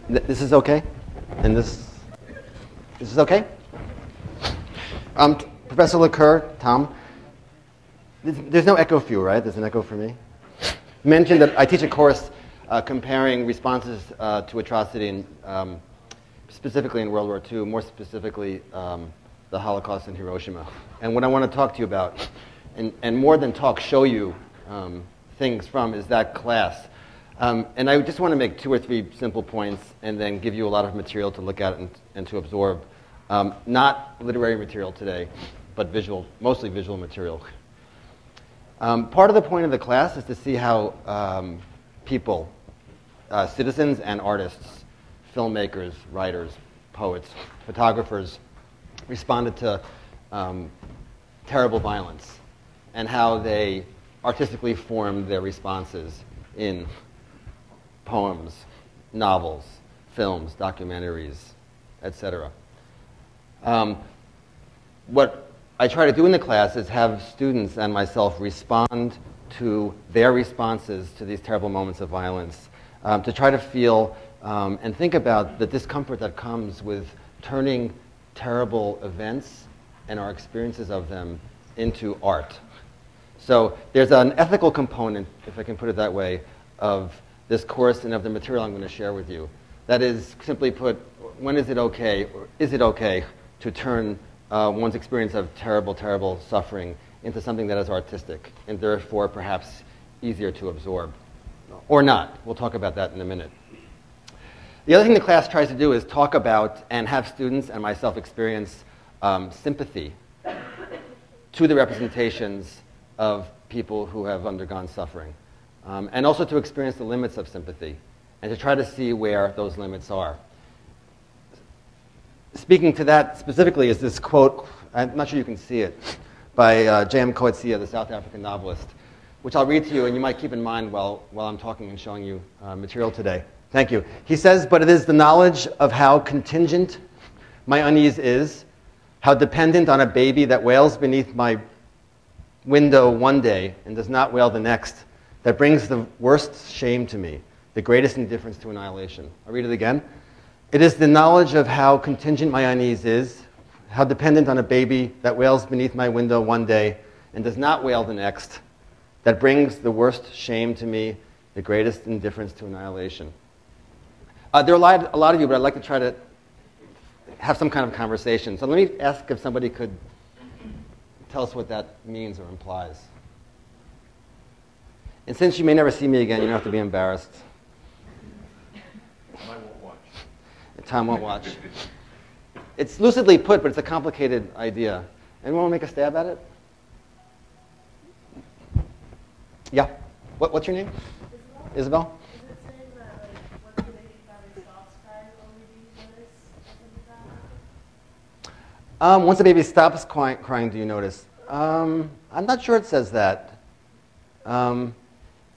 This is okay? And this is okay? Professor LaCour, Tom, there's no echo for you, right? There's an echo for me. Mentioned that I teach a course comparing responses to atrocity, in, specifically in World War II, more specifically the Holocaust in Hiroshima. And what I want to talk to you about, and more than talk, show you things from, is that class. And I just want to make 2 or 3 simple points and then give you a lot of material to look at and to absorb. Not literary material today, but visual, mostly visual material. Part of the point of the class is to see how people, citizens and artists, filmmakers, writers, poets, photographers, responded to terrible violence and how they artistically formed their responses in poems, novels, films, documentaries, etc. What I try to do in the class is have students and myself respond to their responses to these terrible moments of violence, to try to feel and think about the discomfort that comes with turning terrible events and our experiences of them into art. So there's an ethical component, if I can put it that way, of this course and of the material I'm going to share with you. That is, simply put, when is it okay, or is it okay to turn one's experience of terrible, terrible suffering into something that is artistic and therefore perhaps easier to absorb? Or not. We'll talk about that in a minute. The other thing the class tries to do is talk about and have students and myself experience sympathy to the representations of people who have undergone suffering. And also to experience the limits of sympathy and to try to see where those limits are. Speaking to that specifically is this quote, I'm not sure you can see it, by J.M. Coetzee, the South African novelist, which I'll read to you and you might keep in mind while I'm talking and showing you material today. Thank you. He says, "But it is the knowledge of how contingent my unease is, how dependent on a baby that wails beneath my window one day and does not wail the next, that brings the worst shame to me, the greatest indifference to annihilation." I'll read it again. "It is the knowledge of how contingent my unease is, how dependent on a baby that wails beneath my window one day and does not wail the next, that brings the worst shame to me, the greatest indifference to annihilation." There are a lot of you, but I'd like to try to have some kind of conversation. So let me ask if somebody could tell us what that means or implies. And since you may never see me again, you don't have to be embarrassed. I won't watch. Tom won't watch. It's lucidly put, but it's a complicated idea. Anyone want to make a stab at it? Yeah. What's your name? Isabel? Is it saying that, like, once the baby finally stops crying, only do you notice something like that? Once the baby stops crying, do you notice? I'm not sure it says that.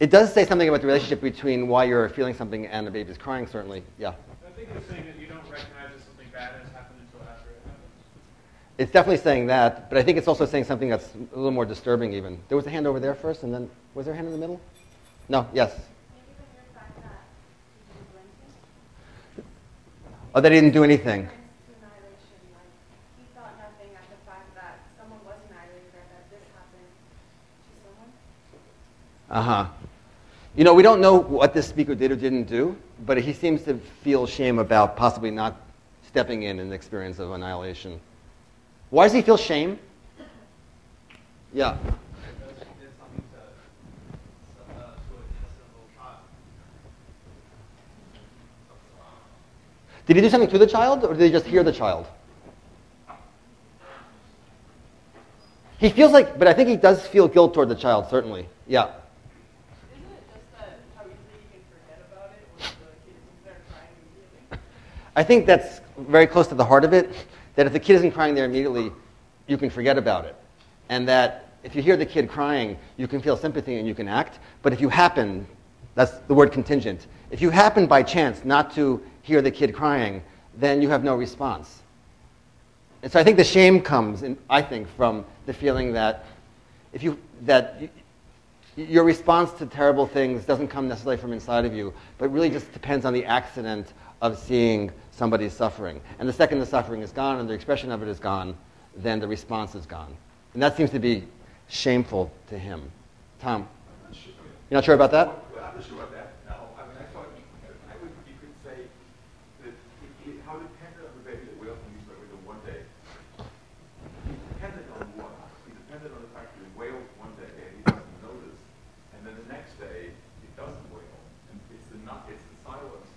It does say something about the relationship between why you're feeling something and the baby's crying, certainly. Yeah. I think it's saying that you don't recognize that something bad has happened until after it happens. It's definitely saying that, but I think it's also saying something that's a little more disturbing even. There was a hand over there first, and then, was there a hand in the middle? No, yes. Maybe the mere fact that he didn't do anything. Oh, they didn't do anything. To annihilation, like, he thought nothing at the fact that someone was annihilated or that this happened to someone. Uh-huh. You know, we don't know what this speaker did or didn't do, but he seems to feel shame about possibly not stepping in an experience of annihilation. Why does he feel shame? Yeah. Did he do something to the child, or did he just hear the child? He feels like, but I think he does feel guilt toward the child, certainly. Yeah. Isn't it just that how easily you can forget about it when the kid isn't there crying immediately? I think that's very close to the heart of it, that if the kid isn't crying there immediately, you can forget about it. And that if you hear the kid crying, you can feel sympathy and you can act. But if you happen, that's the word contingent, if you happen by chance not to hear the kid crying, then you have no response. And so I think the shame comes, I think, from the feeling that your response to terrible things doesn't come necessarily from inside of you, but really just depends on the accident of seeing somebody suffering. And the second the suffering is gone and the expression of it is gone, then the response is gone. And that seems to be shameful to him. Tom, you're not sure about that? Well, I'm not sure about that. No, I mean, I thought you could say that how dependent on the baby that wails when you start with him one day. He's dependent on what? He's dependent on the fact that he wails one day and he doesn't notice, and then the next day he doesn't wail. And it's the silence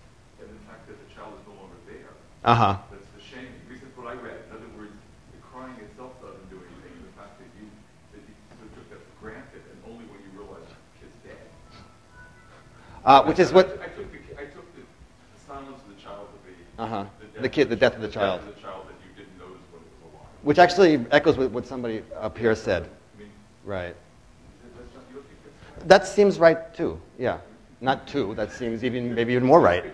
and the fact that the child is no longer there. Uh-huh. That's the shame. At least that's what I read. In other words, the crying itself doesn't do anything. The fact that you sort of took that for granted, and only when you realize the kid's dead. Which is what... I took the silence of the child to be the death of the child. The death of the child that you didn't notice when it was alive. Which actually echoes with what somebody up here said. I mean, Right. that's not, you don't think that's right? That seems right too. Yeah. Not two. That seems maybe even more right.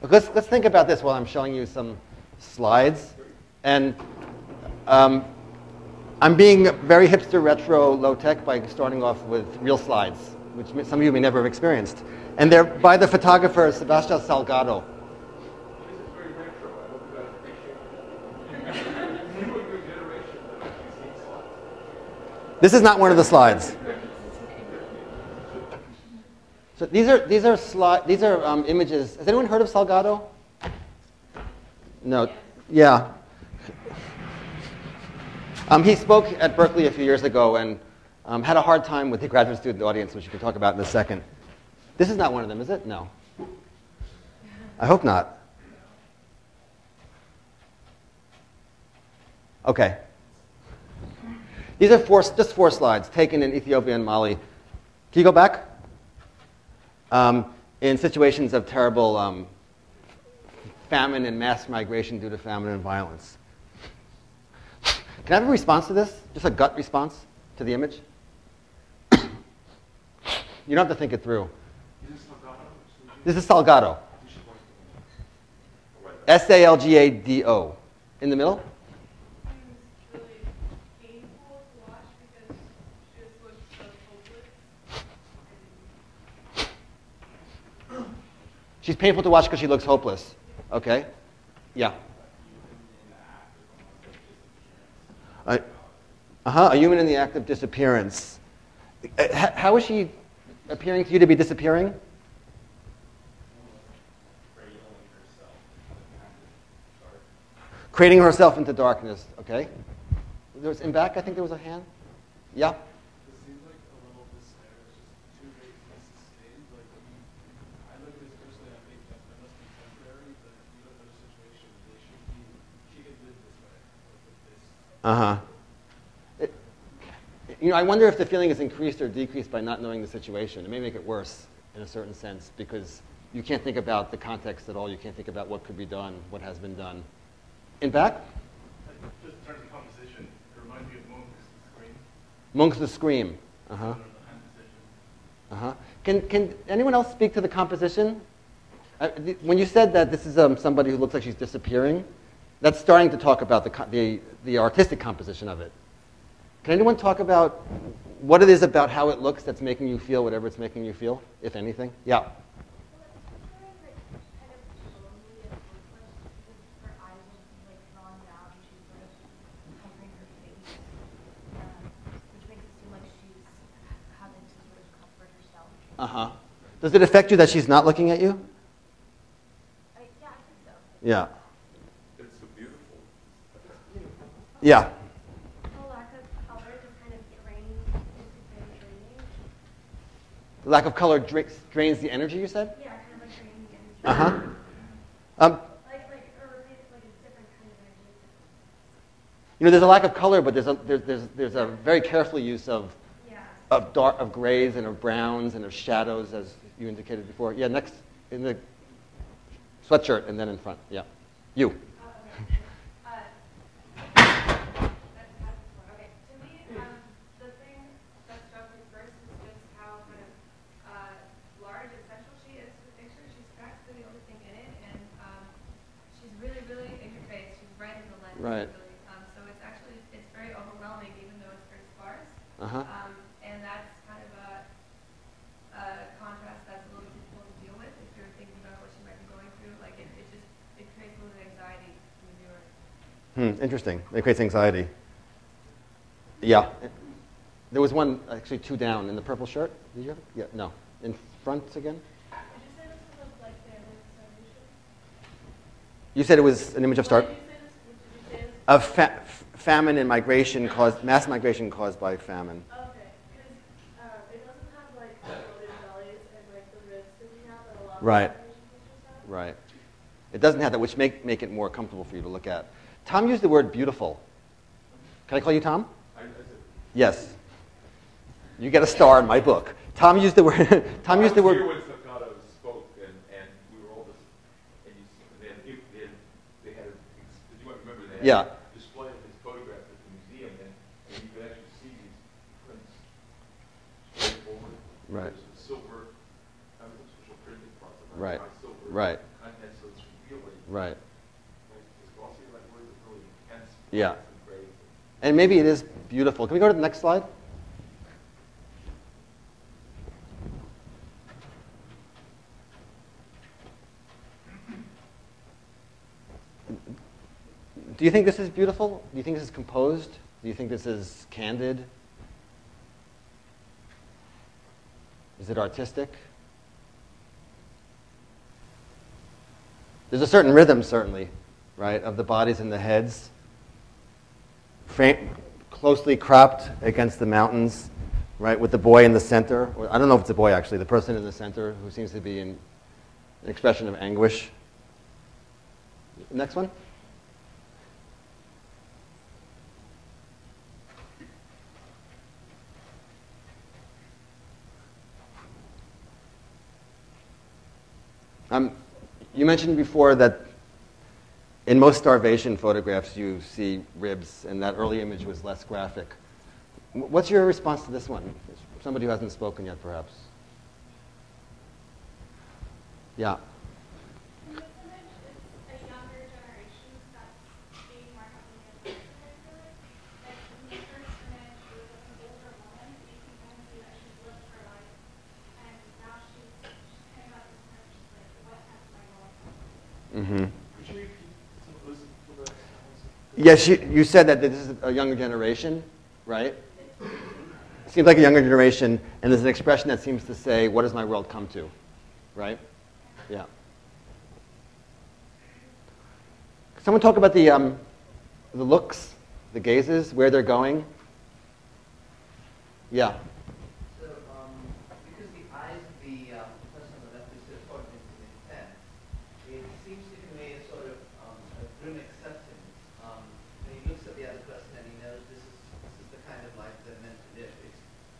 Let's think about this while I'm showing you some slides. And I'm being very hipster, retro, low-tech by starting off with real slides, which some of you may never have experienced. And they're by the photographer Sebastião Salgado. This is very retro. I hope you guys appreciate it. You were your generation that actually seen slides. This is not one of the slides. So these are images. Has anyone heard of Salgado? No. Yeah. He spoke at Berkeley a few years ago and had a hard time with the graduate student audience, which you can talk about in a second. This is not one of them, is it? No. I hope not. Okay. These are just four slides taken in Ethiopia and Mali. Can you go back? In situations of terrible famine and mass migration due to famine and violence. Can I have a response to this? Just a gut response to the image? You don't have to think it through. This is Salgado. Salgado. In the middle? It was really painful to watch because she just looked so hopeless. She's painful to watch because she looks hopeless. Okay. Yeah. A human in the act of disappearance. How is she appearing to you to be disappearing? Creating herself into darkness. Okay. There was in back. I think there was a hand. Yeah. It seems like a little despair. It's just too great to be sustained. Like, I look at this personally, I think that must be temporary, but if you look at the situation, she could live this way. With this. I wonder if the feeling is increased or decreased by not knowing the situation. It may make it worse in a certain sense because you can't think about the context at all. You can't think about what could be done, what has been done. In back? Just in terms of composition, it reminds me of Munch's Scream. Munch's The Scream. Can anyone else speak to the composition? When you said that this is somebody who looks like she's disappearing, that's starting to talk about the artistic composition of it. Can anyone talk about what it is about how it looks that's making you feel whatever it's making you feel, if anything? Yeah. Does it affect you that she's not looking at you? Yeah, I think so. Yeah. It's so beautiful. Yeah. The lack of color just kind of drains, it's draining. The lack of color drains the energy, you said? Yeah, kind of like draining the energy. Or replace like a different kind of energy. there's a lack of color, but there's a very careful use of grays and of browns and of shadows, as you indicated before. Yeah, next in the sweatshirt and then in front. Yeah, you. Okay, to me, the thing that struck me first is just how kind of large and central she is to the picture. She's practically the only thing in it, and she's really, really in your face. She's right in the lens. Right. Really. So it's very overwhelming, even though it's very sparse. Interesting. It creates anxiety. Yeah. There was one, actually two down in the purple shirt. Did you have it? Yeah, no. In front again? Did you say this was like family starvation? You said it was an image of Well, starvation? did you say this? Of famine and migration mass migration caused by famine. Okay, because it doesn't have like bloated bellies and like the ribs sticking out that a lot of Right. starvation pictures have. Right. It doesn't have that, which make it more comfortable for you to look at. Tom used the word beautiful. Can I call you Tom? I said, Yes. You get a star in my book. Tom used the word. Tom used the I was word. here when Staccato spoke, and we were all just, and they had a, you might remember they had Yeah. a display of his photographs at the museum, and you could actually see these prints straight forward. Right. There's some silver, I mean, special printing process. Right. Silver Right. content, so it's really, Right. it's glossy, like words are really intense. Yeah. And great. And maybe it is beautiful. Can we go to the next slide? Do you think this is beautiful? Do you think this is composed? Do you think this is candid? Is it artistic? There's a certain rhythm, certainly, right, of the bodies and the heads, closely cropped against the mountains, right, with the boy in the center. Or, I don't know if it's a boy, actually, the person in the center who seems to be in an expression of anguish. Next one. You mentioned before that in most starvation photographs you see ribs, and that early image was less graphic. What's your response to this one? Somebody who hasn't spoken yet, perhaps. Yeah. In this image, it's a younger generation that's being more heavily incarcerated. Like in the first image, it was an older woman, and you can kind of see that she's lived her life, and now she's kind of at this point, she's like, what has my life? Mm-hmm. Could you repeat some of those photographs? Yes, you said that this is a younger generation, right? It seems like a younger generation, and there's an expression that seems to say, what does my world come to, right? Yeah. Someone talk about the looks, the gazes, where they're going? Yeah. So, because the eyes of the person on the left is sort of pointing to intent, it seems to convey a sort of a grim acceptance. When he looks at the other person and he knows this is the kind of life they're meant to live.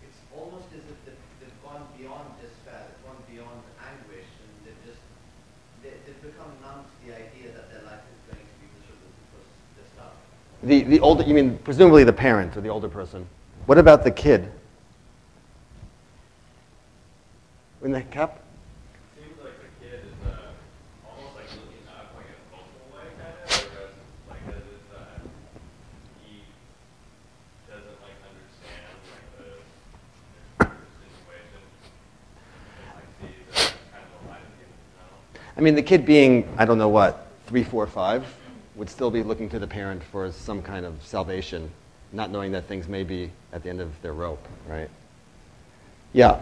It's almost as if they've gone beyond despair, they've gone beyond anguish, and they've become numb to the idea that their life is going to be miserable because they're starving. The older, you mean presumably the parent or the older person. What about the kid? In the cap? Seems like the kid is almost like looking up like in a hopeful way, kind of, whereas like as if he doesn't like understand like the situation, and like sees kind of a light at the end of the tunnel. I mean, the kid being, I don't know what, 3, 4, 5, would still be looking to the parent for some kind of salvation, not knowing that things may be at the end of their rope, right? Yeah.